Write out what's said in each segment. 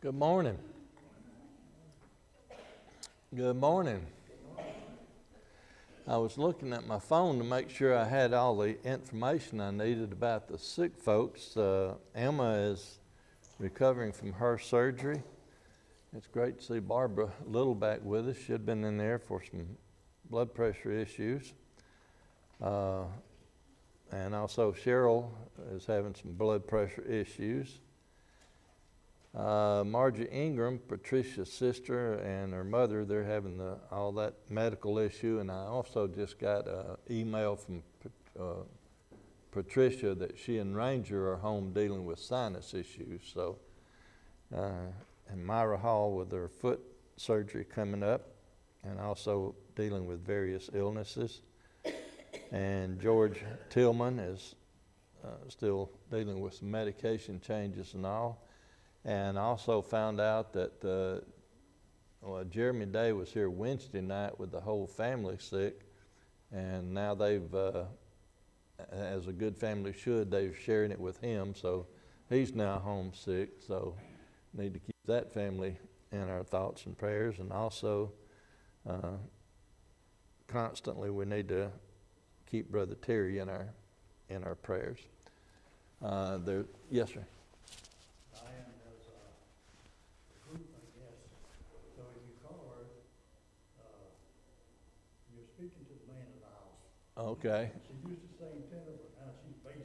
Good morning. Good morning. I was looking at my phone to make sure I had all the information I needed about the sick folks. Emma is recovering from her surgery. It's great to see Barbara Little back with us. She'd been in there for some blood pressure issues. And also Cheryl is having some blood pressure issues. Margie Ingram, Patricia's sister, and her mother, they're having all that medical issue. And I also just got an email from Patricia that she and Ranger are home dealing with sinus issues. So, and Myra Hall with her foot surgery coming up, and also dealing with various illnesses. And George Tillman is still dealing with some medication changes and all. And also found out that Jeremy Day was here Wednesday night with the whole family sick, and now they've, as a good family should, they're sharing it with him, so he's now homesick, so need to keep that family in our thoughts and prayers. And also constantly we need to keep Brother Terry in our prayers. Yes, sir. Speaking to the man of the house. Okay. She used to say tenor, but now she's bass.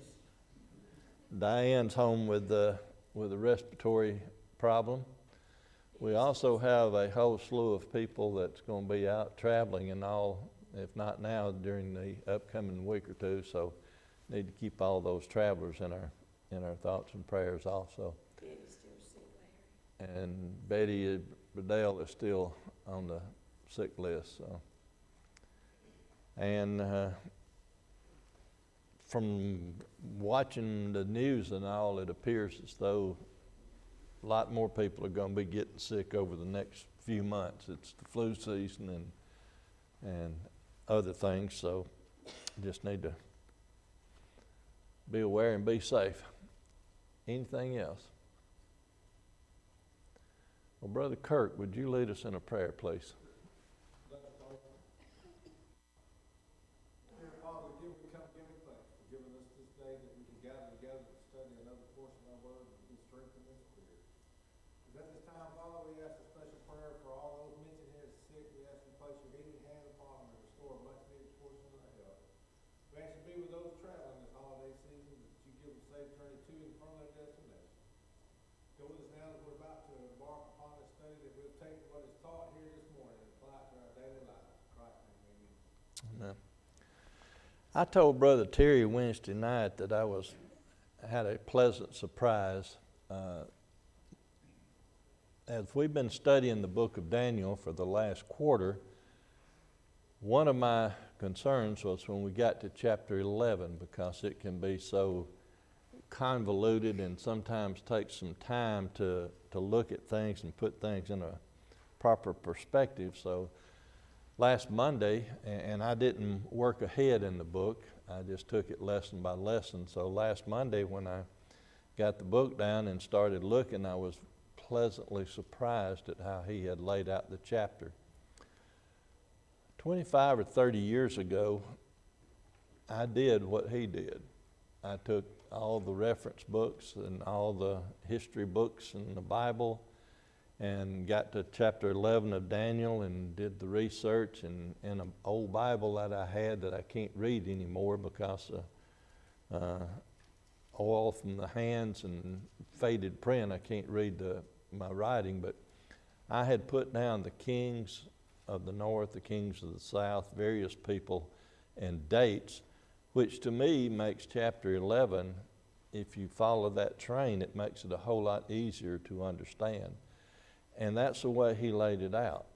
Diane's home with a respiratory problem. We also have a whole slew of people that's going to be out traveling and all, if not now, during the upcoming week or two. So need to keep all those travelers in our thoughts and prayers also. Betty's still sick, Larry. And Betty Bedell is still on the sick list. So. And from watching the news and all, it appears as though a lot more people are going to be getting sick over the next few months. It's the flu season and other things, so just need to be aware and be safe. Anything else? Well, Brother Kirk, would you lead us in a prayer, please? I told Brother Terry Wednesday night that I had a pleasant surprise. As we've been studying the book of Daniel for the last quarter, one of my concerns was when we got to chapter 11, because it can be so convoluted and sometimes takes some time to look at things and put things in a proper perspective. So last Monday, and I didn't work ahead in the book, I just took it lesson by lesson. So last Monday when I got the book down and started looking, I was pleasantly surprised at how he had laid out the chapter. 25 or 30 years ago, I did what he did. I took all the reference books and all the history books in the Bible and got to chapter 11 of Daniel and did the research, and in an old Bible that I had that I can't read anymore because of oil from the hands and faded print. I can't read my writing, but I had put down the kings of the north, the kings of the south, various people and dates, which to me makes chapter 11, if you follow that train, it makes it a whole lot easier to understand. And that's the way he laid it out.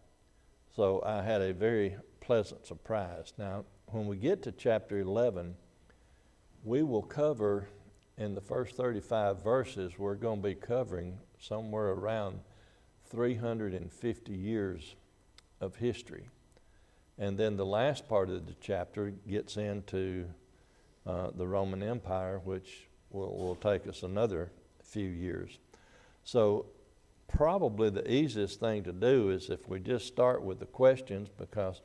So I had a very pleasant surprise. Now, when we get to chapter 11, we will cover, in the first 35 verses, we're going to be covering somewhere around 350 years of history. And then the last part of the chapter gets into the Roman Empire, which will take us another few years. So probably the easiest thing to do is if we just start with the questions, because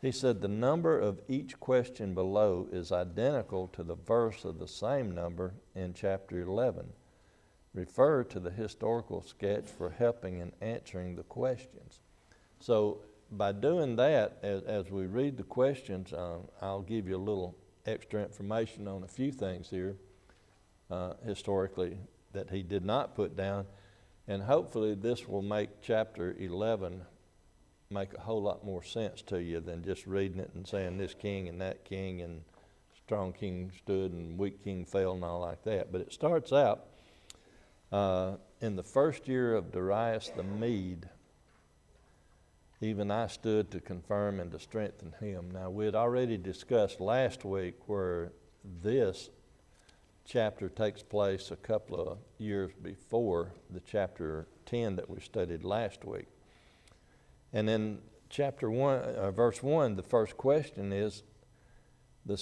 he said the number of each question below is identical to the verse of the same number in chapter 11. Refer to the historical sketch for helping in answering the questions. So by doing that, as we read the questions, I'll give you a little extra information on a few things here historically that he did not put down. And hopefully this will make chapter 11 make a whole lot more sense to you than just reading it and saying this king and that king and strong king stood and weak king fell and all like that. But it starts out in the first year of Darius the Mede, even I stood to confirm and to strengthen him. Now, we had already discussed last week where this chapter takes place a couple of years before the chapter 10 that we studied last week. And in chapter 1, verse 1, the first question is, the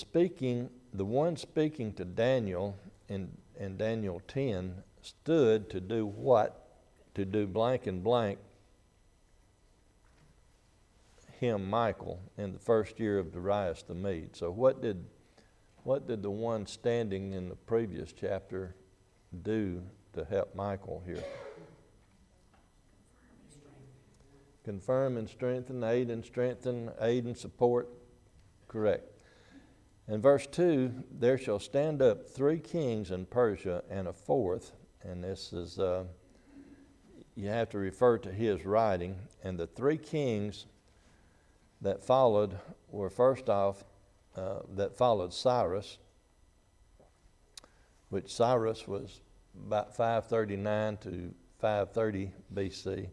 one speaking to Daniel in Daniel 10 stood to do what? To do blank and blank him, Michael, in the first year of Darius the Mede. So what did the one standing in the previous chapter do to help Michael here? Confirm and strengthen, aid and strengthen, aid and support. Correct. In verse 2, there shall stand up 3 kings in Persia and a 4th, and this is, you have to refer to his writing, and the 3 kings that followed were first off, that followed Cyrus, which Cyrus was about 539 to 530 BC.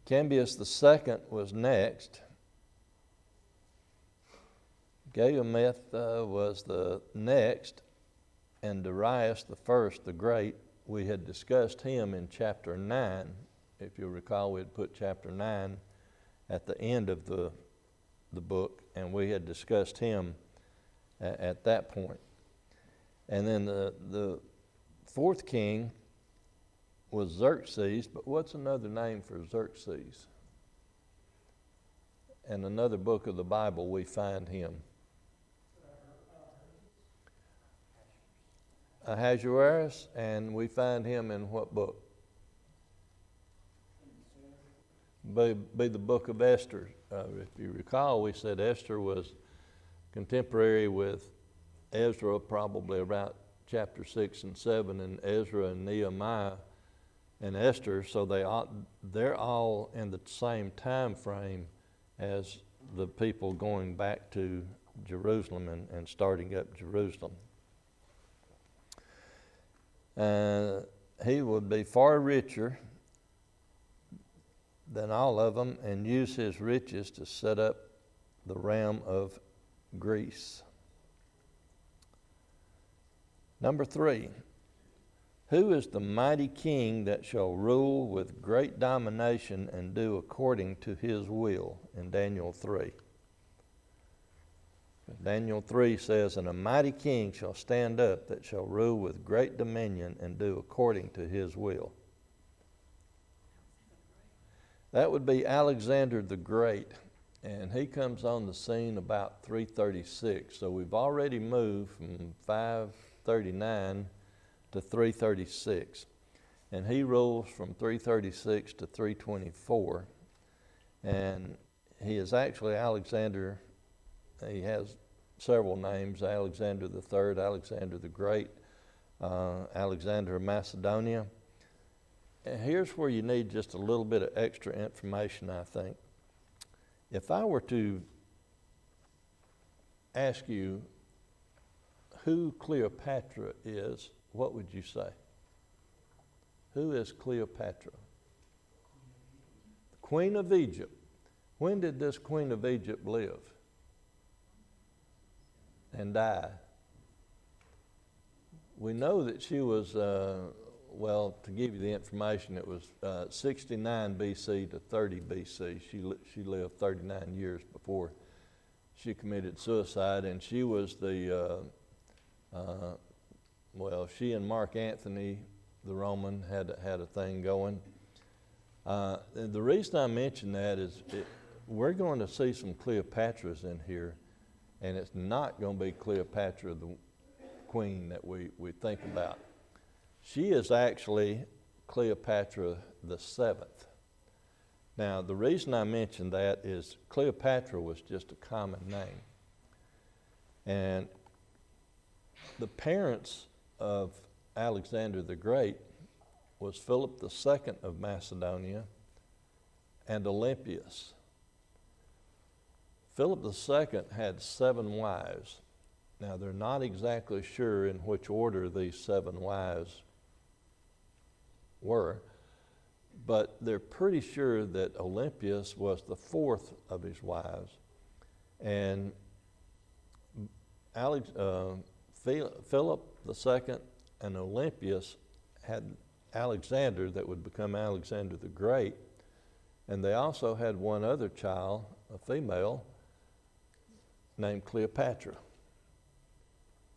Cambyses the second was next. Gayameth was the next, and Darius the first, the great, we had discussed him in chapter 9. If you'll recall, we had put chapter 9 at the end of the book, and we had discussed him at that point. And then the 4th king was Xerxes, but what's another name for Xerxes? In another book of the Bible, we find him. Ahasuerus, and we find him in what book? Be the book of Esther. If you recall, we said Esther was contemporary with Ezra, probably about chapter 6 and 7, and Ezra and Nehemiah and Esther, so they're all in the same time frame as the people going back to Jerusalem and starting up Jerusalem. He would be far richer than all of them and use his riches to set up the realm of Greece. Number 3, who is the mighty king that shall rule with great domination and do according to his will? In Daniel 3. Daniel 3 says, and a mighty king shall stand up that shall rule with great dominion and do according to his will. That would be Alexander the Great, and he comes on the scene about 336. So we've already moved from 539 to 336, and he rules from 336 to 324, and he is actually Alexander. He has several names: Alexander the Third, Alexander the Great, Alexander of Macedonia. And here's where you need just a little bit of extra information, I think. If I were to ask you who Cleopatra is, what would you say? Who is Cleopatra? The Queen of Egypt. When did this Queen of Egypt live and die? We know that she was, well, to give you the information, it was 69 BC to 30 BC. She lived 39 years before she committed suicide, and she was the, well, she and Mark Antony, the Roman had a thing going. The reason I mention that is we're going to see some Cleopatras in here, and it's not going to be Cleopatra the queen that we think about. She is actually Cleopatra the seventh. Now, the reason I mention that is Cleopatra was just a common name. And the parents of Alexander the Great was Philip II of Macedonia and Olympias. Philip II had 7 wives. Now, they're not exactly sure in which order these 7 wives were, but they're pretty sure that Olympias was the 4th of his wives. And Philip II and Olympias had Alexander that would become Alexander the Great, and they also had one other child, a female, named Cleopatra.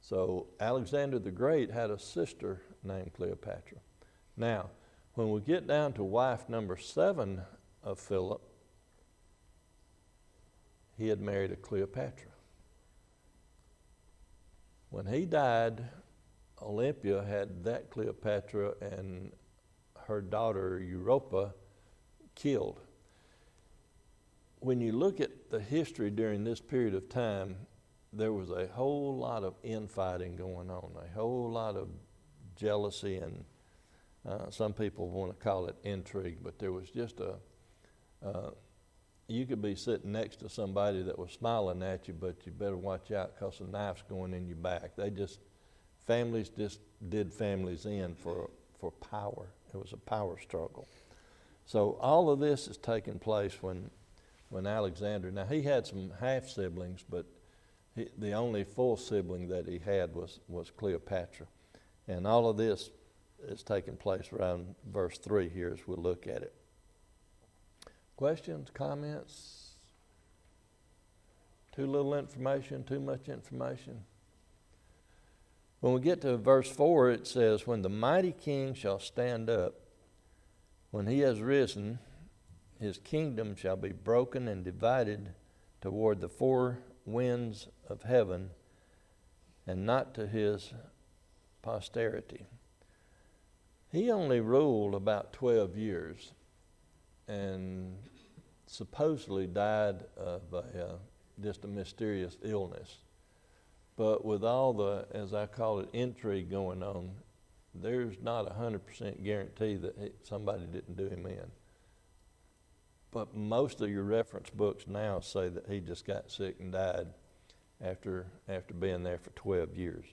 So Alexander the Great had a sister named Cleopatra. Now, when we get down to wife number 7 of Philip, he had married a Cleopatra. When he died, Olympia had that Cleopatra and her daughter Europa killed. When you look at the history during this period of time, there was a whole lot of infighting going on, a whole lot of jealousy, and some people want to call it intrigue, but there was just you could be sitting next to somebody that was smiling at you, but you better watch out because a knife's going in your back. Families just did families in for power. It was a power struggle. So all of this is taking place when Alexander, now he had some half siblings, but the only full sibling that he had was Cleopatra. And all of this is taking place around verse 3 here as we look at it. Questions, comments? Too little information, too much information? When we get to verse 4, it says, when the mighty king shall stand up, when he has risen, his kingdom shall be broken and divided toward the 4 winds of heaven, and not to his posterity. He only ruled about 12 years and supposedly died of just a mysterious illness. But with all the, as I call it, intrigue going on, there's not 100% guarantee that somebody didn't do him in. But most of your reference books now say that he just got sick and died after being there for 12 years.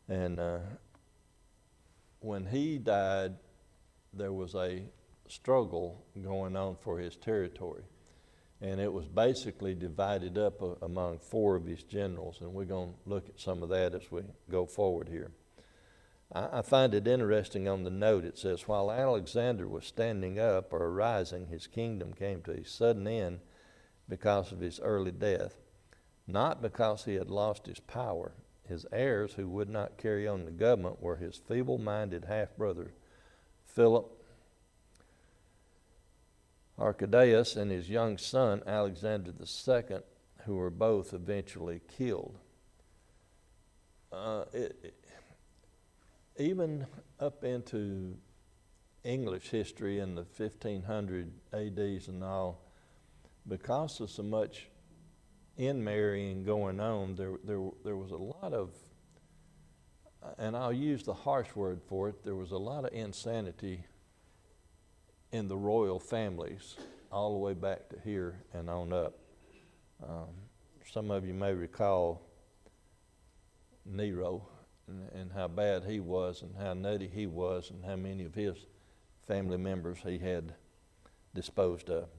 And when he died, there was a struggle going on for his territory. And it was basically divided up among 4 of his generals. And we're going to look at some of that as we go forward here. I find it interesting on the note. It says, while Alexander was standing up or arising, his kingdom came to a sudden end because of his early death, not because he had lost his power. His heirs who would not carry on the government were his feeble-minded half-brother Philip, Archelaus, and his young son Alexander II, who were both eventually killed. Even up into English history in the 1500 ADs and all, because of so much inmarrying going on, there was a lot of, and I'll use the harsh word for it, there was a lot of insanity in the royal families all the way back to here and on up. Some of you may recall Nero and how bad he was and how nutty he was and how many of his family members he had disposed of.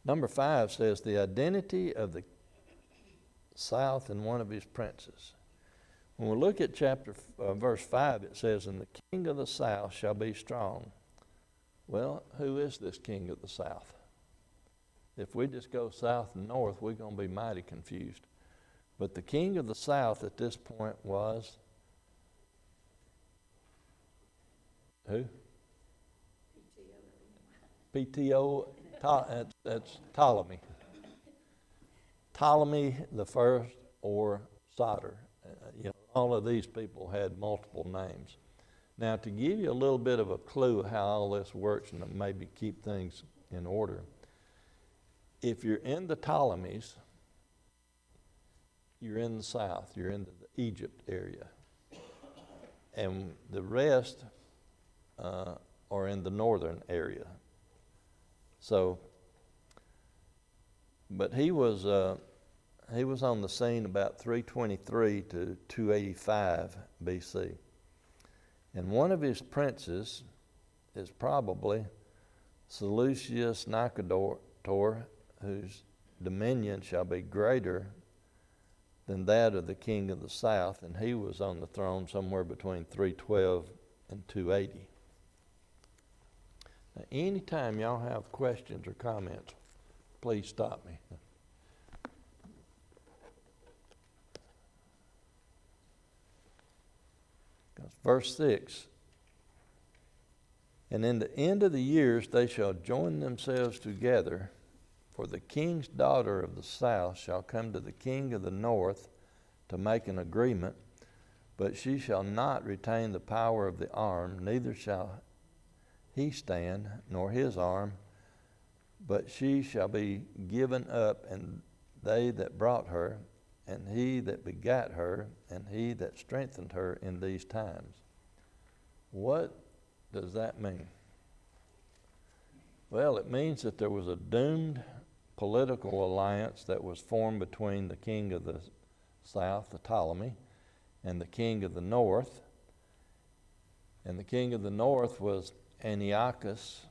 Number 5 says the identity of the south and one of his princes. When we look at verse 5, it says, and the king of the south shall be strong. Well, who is this king of the south? If we just go south and north, we're going to be mighty confused. But the king of the south at this point was Who? PTO. That's Ptolemy. Ptolemy the first or Soter. All of these people had multiple names. Now, to give you a little bit of a clue how all this works and to maybe keep things in order, if you're in the Ptolemies, you're in the south, you're in the Egypt area. And the rest are in the northern area. So, but he was on the scene about 323 to 285 BC. And one of his princes is probably Seleucus Nicator, whose dominion shall be greater than that of the king of the south, and he was on the throne somewhere between 312 and 280. Now, anytime y'all have questions or comments, please stop me. Verse 6, and in the end of the years they shall join themselves together, for the king's daughter of the south shall come to the king of the north to make an agreement, but she shall not retain the power of the arm, neither shall he stand, nor his arm, but she shall be given up, and they that brought her, and he that begat her, and he that strengthened her in these times. What does that mean? Well, it means that there was a doomed political alliance that was formed between the king of the south, the Ptolemy, and the king of the north. And the king of the north was Antiochus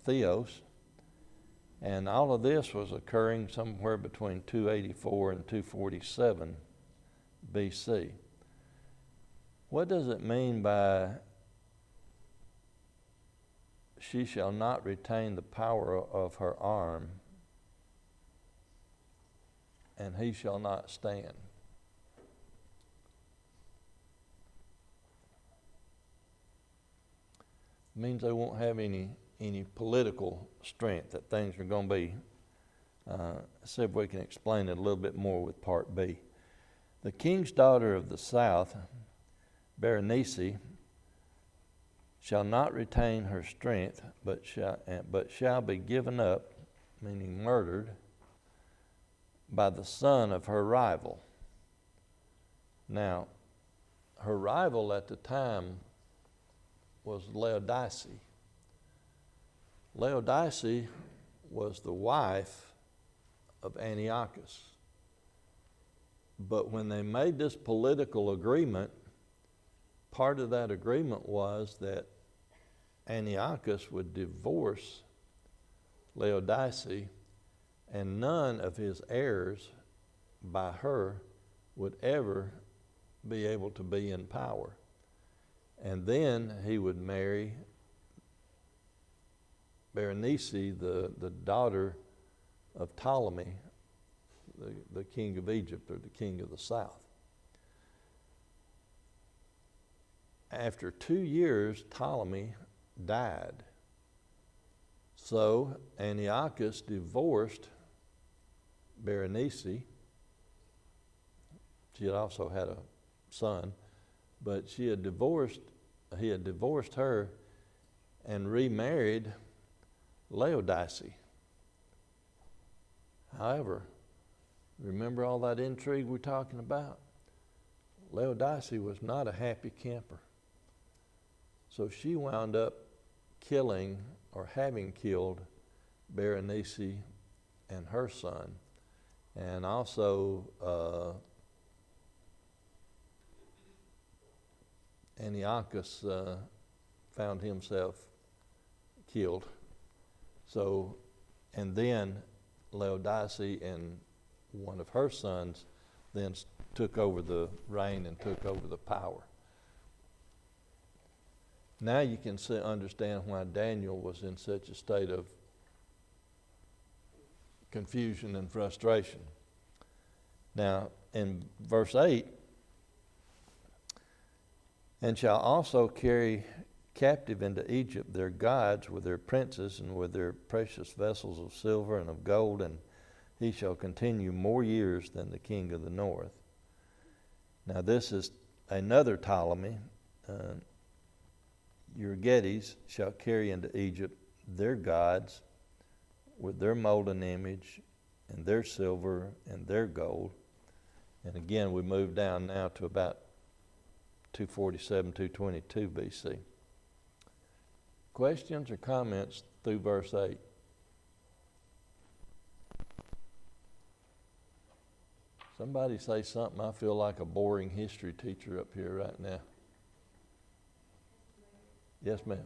Theos. And all of this was occurring somewhere between 284 and 247 BC. What does it mean by she shall not retain the power of her arm, and he shall not stand? It means they won't have any political strength, that things are going to be, see if we can explain it a little bit more with part B. The king's daughter of the south, Berenice, shall not retain her strength, but shall be given up, meaning murdered, by the son of her rival. Now, her rival at the time was Laodice. Laodice was the wife of Antiochus. But when they made this political agreement, part of that agreement was that Antiochus would divorce Laodice, and none of his heirs by her would ever be able to be in power. And then he would marry Berenice, the daughter of Ptolemy, the king of Egypt, or the king of the south. After 2 years, Ptolemy died. So Antiochus divorced Berenice. She had also had a son, but he had divorced her and remarried Laodice. However, remember all that intrigue we're talking about? Laodice was not a happy camper. So she wound up killing, or having killed, Berenice and her son. And also Antiochus found himself killed. So, and then Laodice and one of her sons then took over the reign and took over the power. Now you can understand why Daniel was in such a state of confusion and frustration. Now, in verse 8, And shall also carry captive into Egypt their gods with their princes and with their precious vessels of silver and of gold, and he shall continue more years than the king of the north. Now this is another Ptolemy. Euergetes shall carry into Egypt their gods with their molten image and their silver and their gold. And again, we move down now to about 247, 222 BC. Questions or comments through verse 8? Somebody say something. I feel like a boring history teacher up here right now. Yes, ma'am.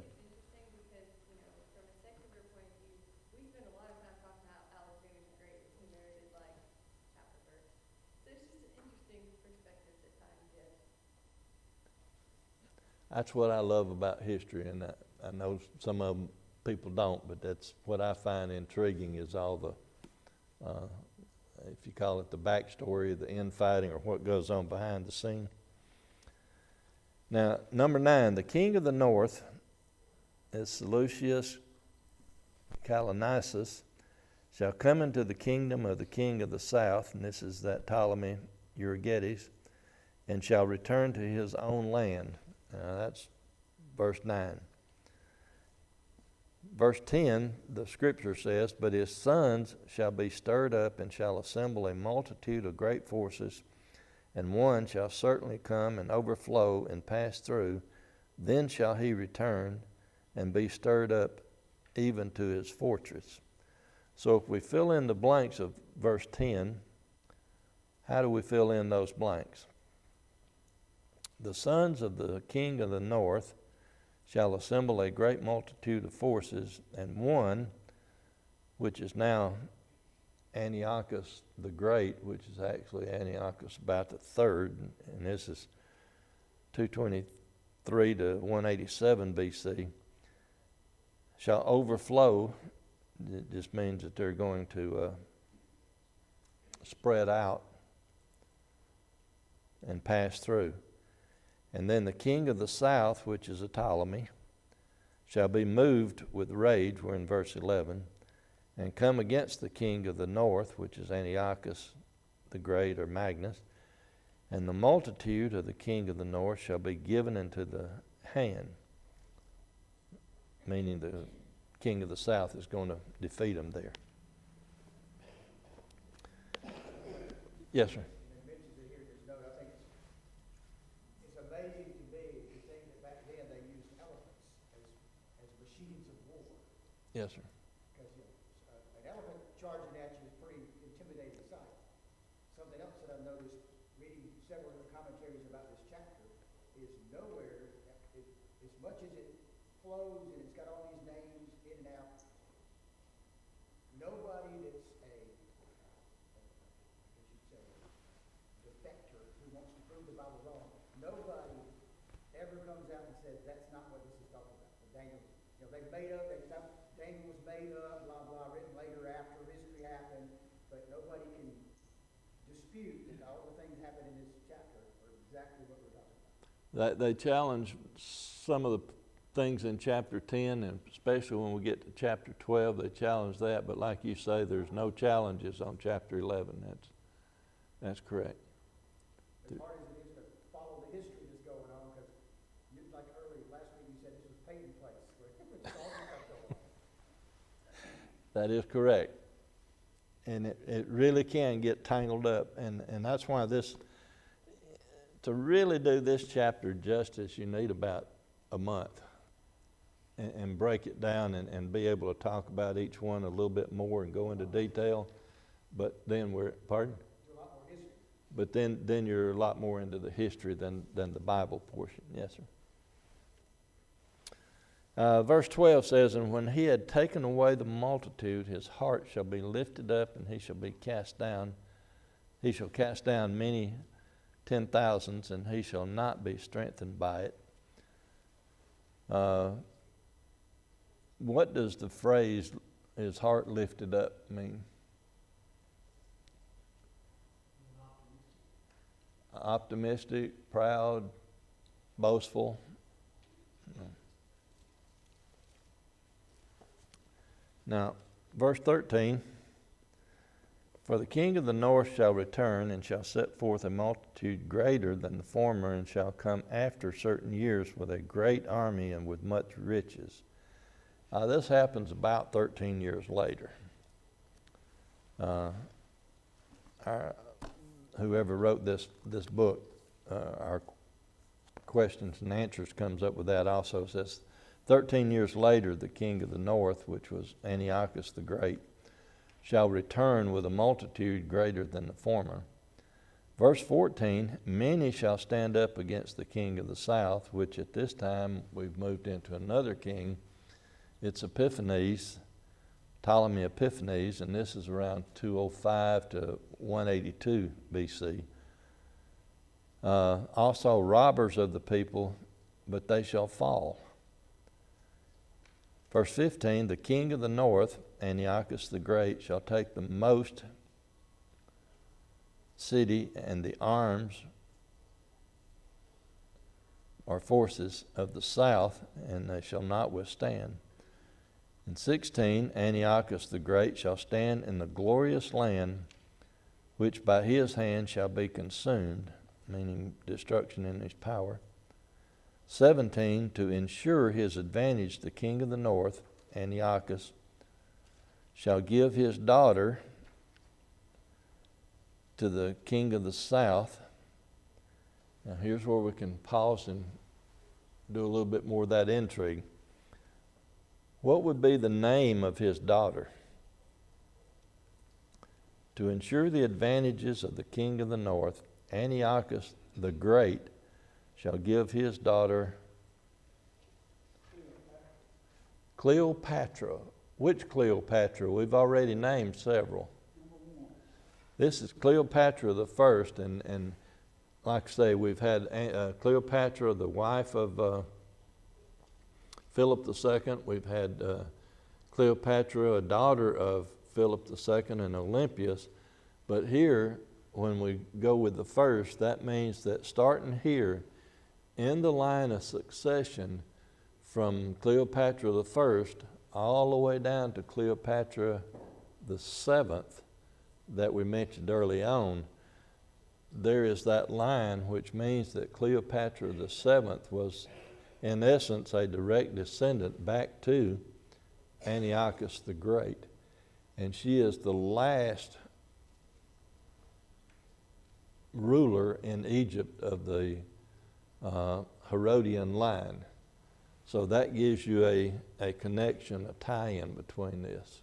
That's what I love about history, and I know some of them people don't, but that's what I find intriguing is all the, if you call it the backstory, the infighting, or what goes on behind the scene. Now, number 9, the king of the north is Seleucus Calonisus, shall come into the kingdom of the king of the south, and this is that Ptolemy Euergetes, and shall return to his own land. Now that's verse 9. Verse 10, the scripture says, but his sons shall be stirred up and shall assemble a multitude of great forces, and one shall certainly come and overflow and pass through. Then shall he return and be stirred up even to his fortress. So if we fill in the blanks of verse 10, how do we fill in those blanks? The sons of the king of the north shall assemble a great multitude of forces, and one, which is now Antiochus the Great, which is actually Antiochus about the third, and this is 223 to 187 BC, shall overflow. It just means that they're going to spread out and pass through. And then the king of the south, which is a Ptolemy, shall be moved with rage, we're in verse 11, and come against the king of the north, which is Antiochus the Great or Magnus, and the multitude of the king of the north shall be given into the hand, meaning the king of the south is going to defeat him there. Yes, sir. Yes, sir. Because an elephant charging at you is a pretty intimidating sight. Something else that I've noticed reading several of the commentaries about this chapter is nowhere, as much as it flows and it's got all these names in and out, nobody that's I should say, defector who wants to prove the Bible wrong, nobody ever comes out and says that's not what this is talking about. But Daniel, they've made up, Daniel was made up, blah, blah, written later after history happened, but nobody can dispute that all the things happened in this chapter are exactly what we're talking about. They challenge some of the things in chapter 10, and especially when we get to chapter 12, they challenge that, but like you say, there's no challenges on chapter 11. That's correct. As hard as it is to follow the history that's going on, because like earlier, last week you said this was Peyton Place, where it's all this stuff going on. That is correct. And it really can get tangled up. And that's why to really do this chapter justice, you need about a month and break it down and be able to talk about each one a little bit more and go into detail. But then pardon? A lot more history. But then you're a lot more into the history than the Bible portion. Yes, sir. Verse 12 says, and when he had taken away the multitude, his heart shall be lifted up, and he shall be cast down. He shall cast down many 10,000s, and he shall not be strengthened by it. What does the phrase, his heart lifted up, mean? Optimistic, proud, boastful. Now, verse 13, for the king of the north shall return and shall set forth a multitude greater than the former, and shall come after certain years with a great army and with much riches. This happens about 13 years later. Whoever wrote this book, our questions and answers comes up with that also. It says 13 years later, the king of the north, which was Antiochus the Great, shall return with a multitude greater than the former. Verse 14, many shall stand up against the king of the south, which at this time we've moved into another king. It's Epiphanes, Ptolemy Epiphanes, and this is around 205 to 182 BC. Also robbers of the people, but they shall fall. Verse 15, the king of the north, Antiochus the Great, shall take the most city and the arms or forces of the south, and they shall not withstand. In 16, Antiochus the Great shall stand in the glorious land, which by his hand shall be consumed, meaning destruction in his power. 17, to ensure his advantage, the king of the north, Antiochus, shall give his daughter to the king of the south. Now here's where we can pause and do a little bit more of that intrigue. What would be the name of his daughter? To ensure the advantages of the king of the north, Antiochus the Great shall give his daughter Cleopatra. Which Cleopatra? We've already named several. This is Cleopatra the first, and like I say, we've had Cleopatra, the wife of Philip II. We've had Cleopatra, a daughter of Philip II and Olympias. But here, when we go with the first, that means that starting here, in the line of succession from Cleopatra the first all the way down to Cleopatra the seventh that we mentioned early on, there is that line, which means that Cleopatra the seventh was in essence a direct descendant back to Antiochus the Great. And she is the last ruler in Egypt of the Herodian line. So that gives you a connection, a tie-in between this.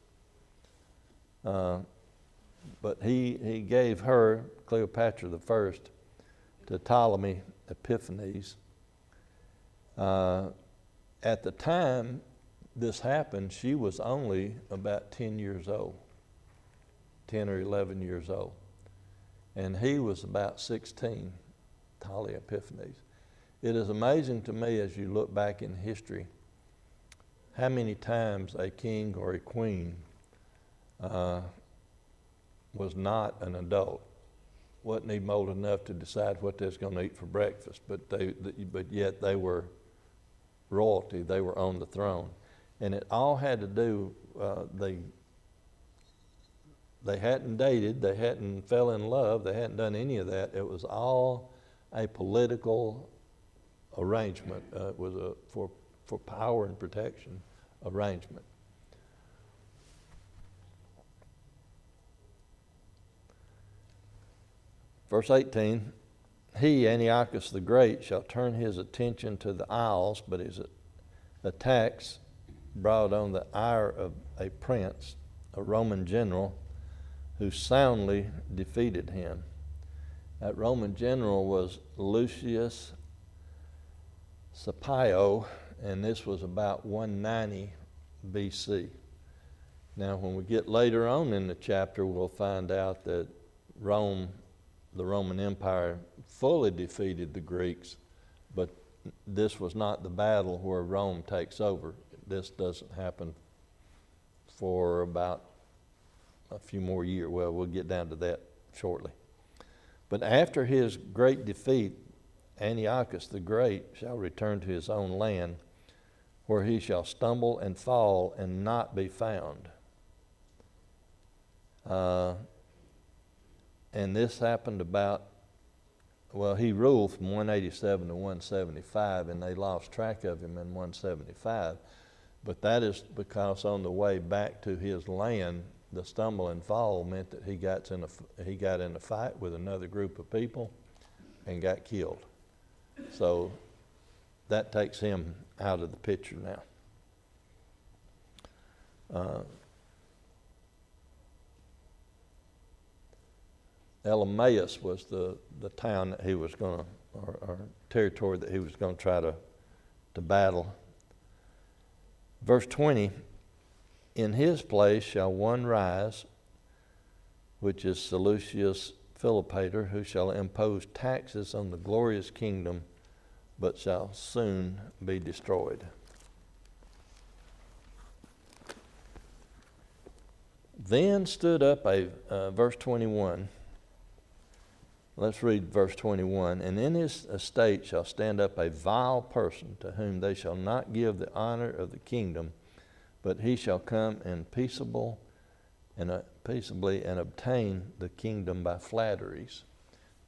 But he gave her, Cleopatra the first, to Ptolemy Epiphanes. At the time this happened, she was only about 10 years old, 10 or 11 years old. And he was about 16, Ptolemy Epiphanes. It is amazing to me as you look back in history how many times a king or a queen was not an adult, wasn't even old enough to decide what they was going to eat for breakfast, but yet they were royalty, they were on the throne. And it all had to do, they hadn't dated, they hadn't fell in love, they hadn't done any of that. It was all a political arrangement. It was a for power and protection arrangement. Verse 18, he, Antiochus the Great, shall turn his attention to the isles, but his attacks brought on the ire of a prince, a Roman general, who soundly defeated him. That Roman general was Lucius Scipio, and this was about 190 BC. Now, when we get later on in the chapter, we'll find out that Rome, the Roman Empire, fully defeated the Greeks, but this was not the battle where Rome takes over. This doesn't happen for about a few more years. Well, we'll get down to that shortly. But after his great defeat, Antiochus the Great shall return to his own land, where he shall stumble and fall and not be found. And this happened he ruled from 187 to 175, and they lost track of him in 175. But that is because on the way back to his land, the stumble and fall meant that he got in a fight with another group of people and got killed. So that takes him out of the picture now. Elemaeus was the town that he was going to, or territory that he was going to try to battle. Verse 20, in his place shall one rise, which is Seleucus Philopator, who shall impose taxes on the glorious kingdom, but shall soon be destroyed. Then stood up verse 21. Let's read verse 21. And in his estate shall stand up a vile person, to whom they shall not give the honor of the kingdom, but he shall come in peaceably and obtain the kingdom by flatteries.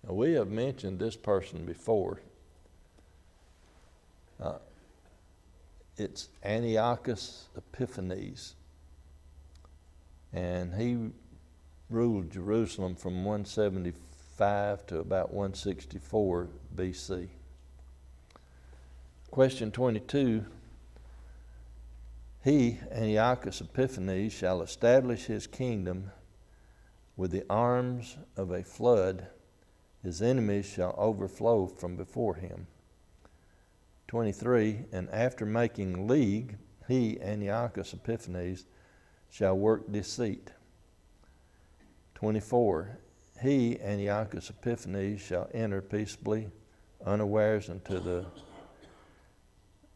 Now, we have mentioned this person before. It's Antiochus Epiphanes, and he ruled Jerusalem from 175 to about 164 BC. Question 22, he, Antiochus Epiphanes, shall establish his kingdom with the arms of a flood. His enemies shall overflow from before him. 23, and after making league, he, Antiochus Epiphanes, shall work deceit. 24, he, Antiochus Epiphanes, shall enter peaceably, unawares into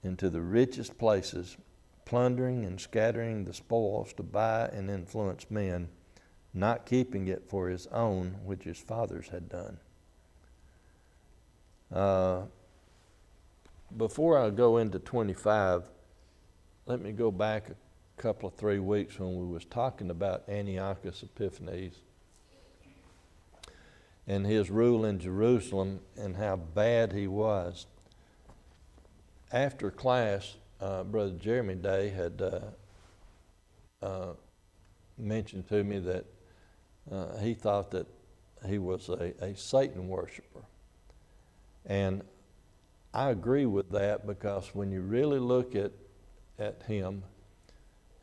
the richest places, plundering and scattering the spoils to buy and influence men, not keeping it for his own, which his fathers had done. Before I go into 25, let me go back a couple of 3 weeks when we was talking about Antiochus Epiphanes and his rule in Jerusalem and how bad he was. After class, Brother Jeremy Day had mentioned to me that he thought that he was a Satan worshiper. And I agree with that, because when you really look at him,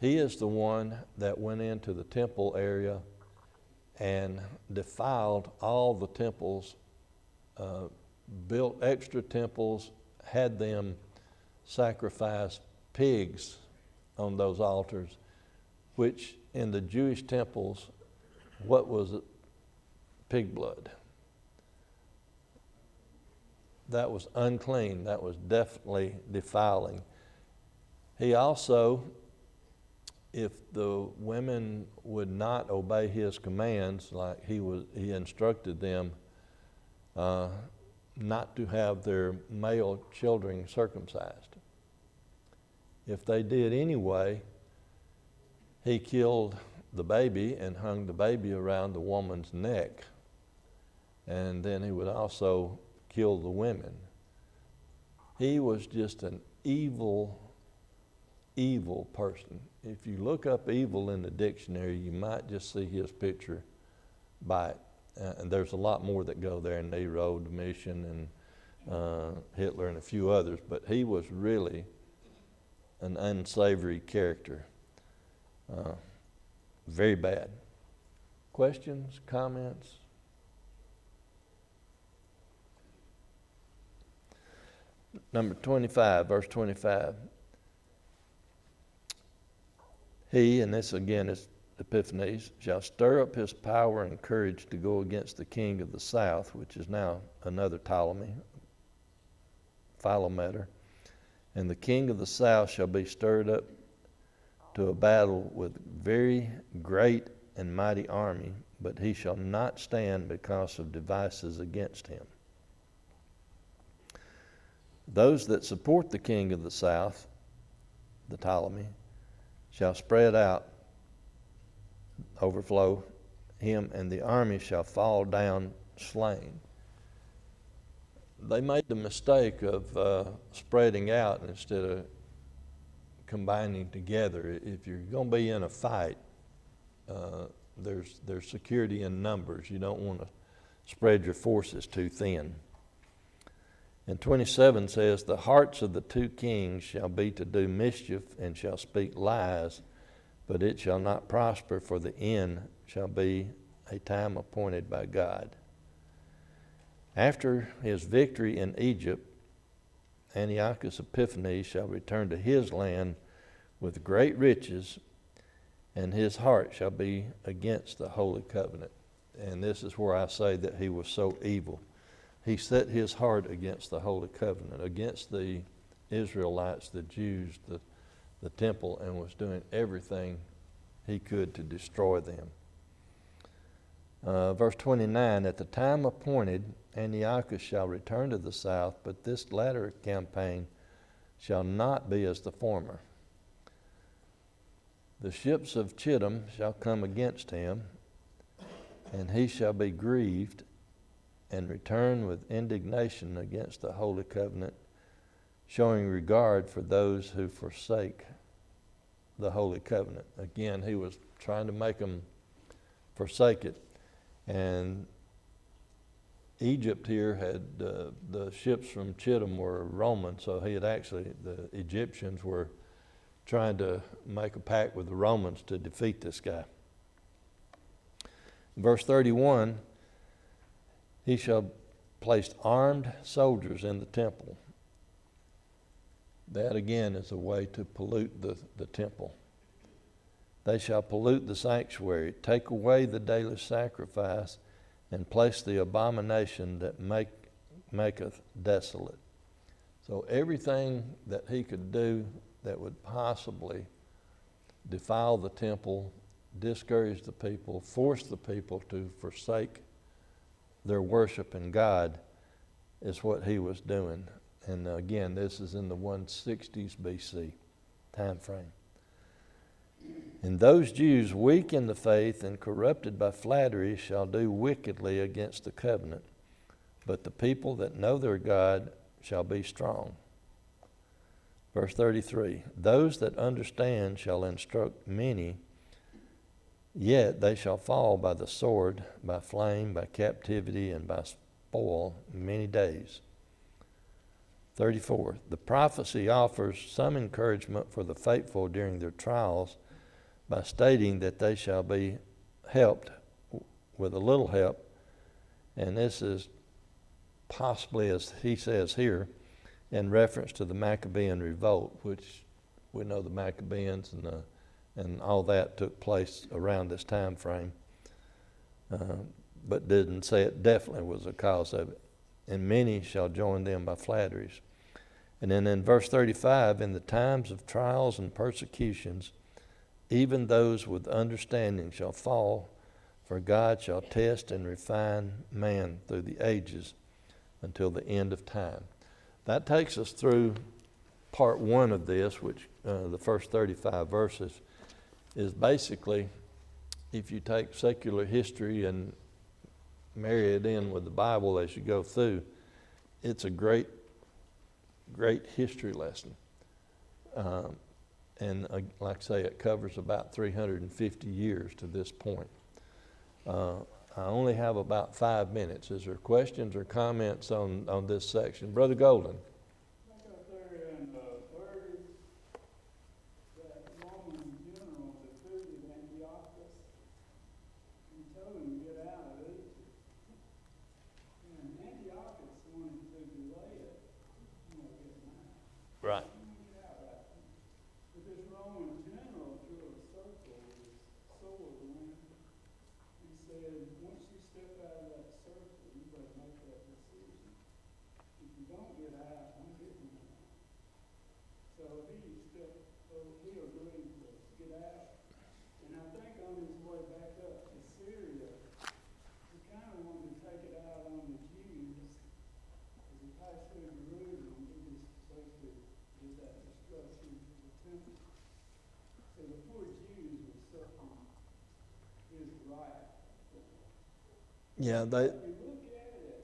he is the one that went into the temple area and defiled all the temples, built extra temples, had them sacrifice pigs on those altars, which in the Jewish temples, what was it? Pig blood. That was unclean. That was definitely defiling. He also, if the women would not obey his commands, like he instructed them not to have their male children circumcised. If they did anyway, he killed the baby and hung the baby around the woman's neck. And then he would also kill the women. He was just an evil, evil person. If you look up evil in the dictionary, you might just see his picture by it. And there's a lot more that go there, Nero, Domitian, and Hitler, and a few others. But he was really an unsavory character. Very bad. Questions, comments? Number 25, verse 25. He, and this again is Epiphanes, shall stir up his power and courage to go against the king of the south, which is now another Ptolemy, Philometor. And the king of the south shall be stirred up to a battle with very great and mighty army, but he shall not stand because of devices against him. Those that support the king of the south, the Ptolemy, shall spread out, overflow him, and the army shall fall down slain. They made the mistake of spreading out instead of combining together. If you're going to be in a fight, there's security in numbers. You don't want to spread your forces too thin. And 27 says, the hearts of the two kings shall be to do mischief and shall speak lies, but it shall not prosper, for the end shall be a time appointed by God. After his victory in Egypt, Antiochus Epiphanes shall return to his land with great riches, and his heart shall be against the holy covenant. And this is where I say that he was so evil. He set his heart against the holy covenant, against the Israelites, the Jews, the temple, and was doing everything he could to destroy them. Verse 29, at the time appointed, Antiochus shall return to the south, but this latter campaign shall not be as the former. The ships of Chittim shall come against him, and he shall be grieved and return with indignation against the holy covenant, showing regard for those who forsake the holy covenant. Again, he was trying to make them forsake it. And Egypt here had the ships from Chittim were Roman, so the Egyptians were trying to make a pact with the Romans to defeat this guy. Verse 31, he shall place armed soldiers in the temple. That again is a way to pollute the temple. They shall pollute the sanctuary, take away the daily sacrifice, and place the abomination that maketh desolate. So everything that he could do that would possibly defile the temple, discourage the people, force the people to forsake their worship in God is what he was doing. And again, this is in the 160s BC time frame. And those Jews weak in the faith and corrupted by flattery shall do wickedly against the covenant, but the people that know their God shall be strong. Verse 33, those that understand shall instruct many, yet they shall fall by the sword, by flame, by captivity, and by spoil many days. 34, the prophecy offers some encouragement for the faithful during their trials by stating that they shall be helped with a little help. And this is possibly, as he says here, in reference to the Maccabean revolt, which we know the Maccabeans and all that took place around this time frame, but didn't say it definitely was a cause of it. And many shall join them by flatteries. And then in verse 35, in the times of trials and persecutions, even those with understanding shall fall, for God shall test and refine man through the ages until the end of time. That takes us through part one of this, which the first 35 verses is basically, if you take secular history and marry it in with the Bible as you go through, it's a great history lesson. And like I say, it covers about 350 years to this point. I only have about 5 minutes. Is there questions or comments on this section? Brother Golden. Back up there in 30, that Roman general defeated Antiochus and told him to get out of Egypt. And Antiochus wanted to delay it, getting out. Right. Get out right then. But this Roman general drew a circle with his sword when he said, once you step out of that circle, you better make that decision. If you don't get out, I'm getting you out. So he agreed to get out. And I think on his way back up to Syria, he kind of wanted to take it out on the Jews. As he passed through Jerusalem, he So the poor Jews were suffering his wrath. Yeah, But if you look at it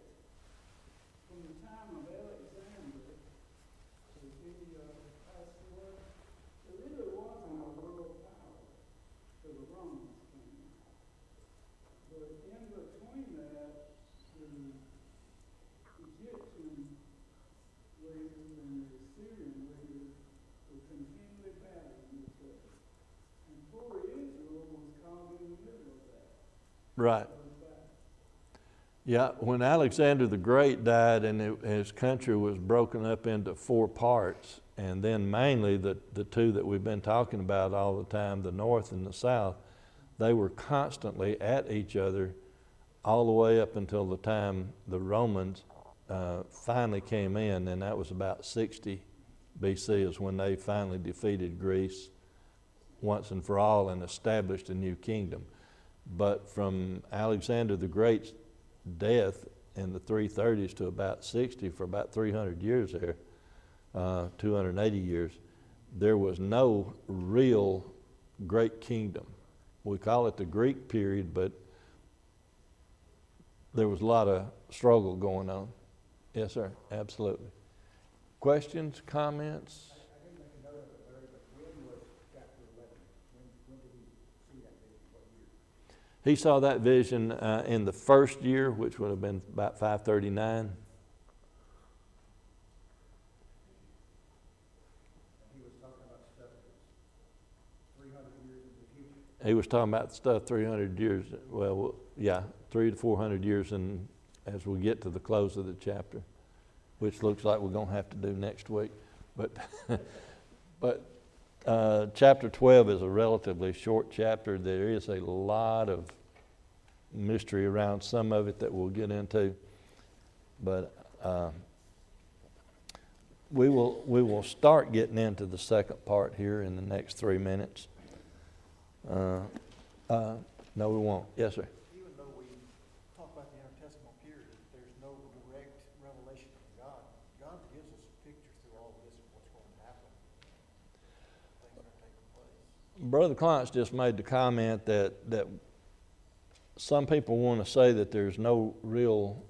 from the time of Alexander to the past, there really wasn't a world power till the Romans came. But in between that, the Egyptian leaders and the Assyrian leaders were continually battling each other. And poor Israel was caught in the middle of that. right. Yeah, when Alexander the Great died and his country was broken up into 4 parts, and then mainly the two that we've been talking about all the time, the North and the South, they were constantly at each other all the way up until the time the Romans finally came in, and that was about 60 BC is when they finally defeated Greece once and for all and established a new kingdom. But from Alexander the Great's death in the 330s to about 60, for about 300 years there, 280 years, there was no real great kingdom. We call it the Greek period, but there was a lot of struggle going on. Yes, sir, absolutely. Questions, comments? I didn't make a note of it, Larry, but when was chapter 11? When did he see that vision? What year? He saw that vision in the first year, which would have been about 539. And he was talking about stuff that's 300 years in the future. He was talking about stuff 300 years, well, yeah, 300 to 400 years in, as we get to the close of the chapter, which looks like we're going to have to do next week. But, chapter 12 is a relatively short chapter. There is a lot of mystery around some of it that we'll get into. But we will start getting into the second part here in the next 3 minutes. No, we won't. Yes, sir. Even though we talk about the intertestamental period, there's no direct revelation from God. God gives us a picture through all of this of what's going to happen, things that are taking place. Brother Clint's just made the comment that some people want to say that there's no real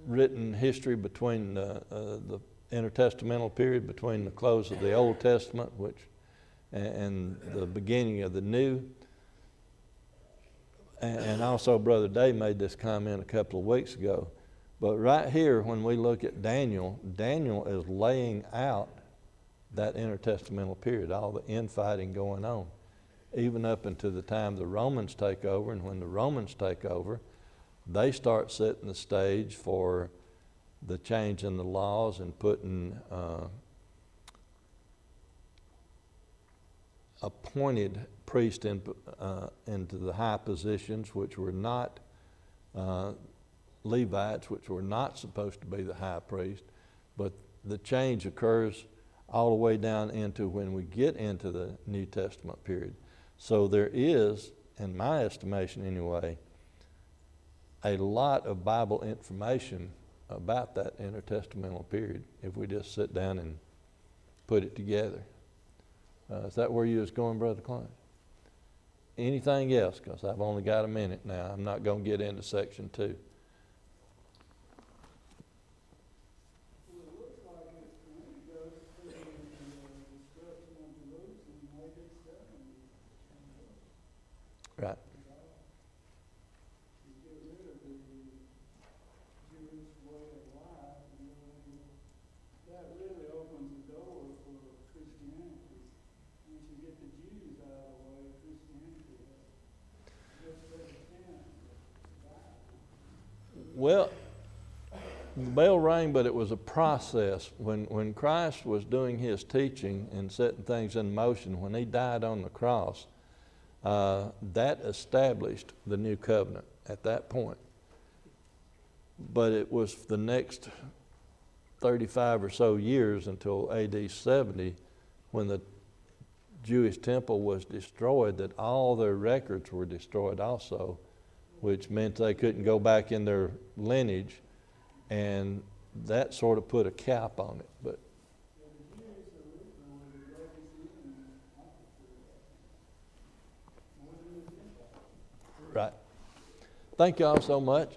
written history between the intertestamental period, between the close of the Old Testament, and the beginning of the New. And also Brother Dave made this comment a couple of weeks ago. But right here, when we look at Daniel, Daniel is laying out that intertestamental period, all the infighting going on, even up into the time the Romans take over. And when the Romans take over, they start setting the stage for the change in the laws and putting appointed priests into the high positions, which were not Levites, which were not supposed to be the high priest. But the change occurs all the way down into when we get into the New Testament period. So there is, in my estimation anyway, a lot of Bible information about that intertestamental period if we just sit down and put it together. Is that where you was going, Brother Klein? Anything else? Because I've only got a minute now. I'm not going to get into section 2. Well, it looks like it goes through the destruction of Jerusalem in AD 70. Right. You get rid of the Jewish way of life, and then that really opens the door for Christianity. Once you get the Jews out of the way, Christianity has just better chance of surviving. Well, bell rang, but it was a process. When Christ was doing his teaching and setting things in motion, when he died on the cross, that established the new covenant at that point. But it was the next 35 or so years until AD 70, when the Jewish temple was destroyed, that all their records were destroyed also, which meant they couldn't go back in their lineage, and that sort of put a cap on it. But Yeah, the Jews originally were legacy and Right. Thank y'all so much.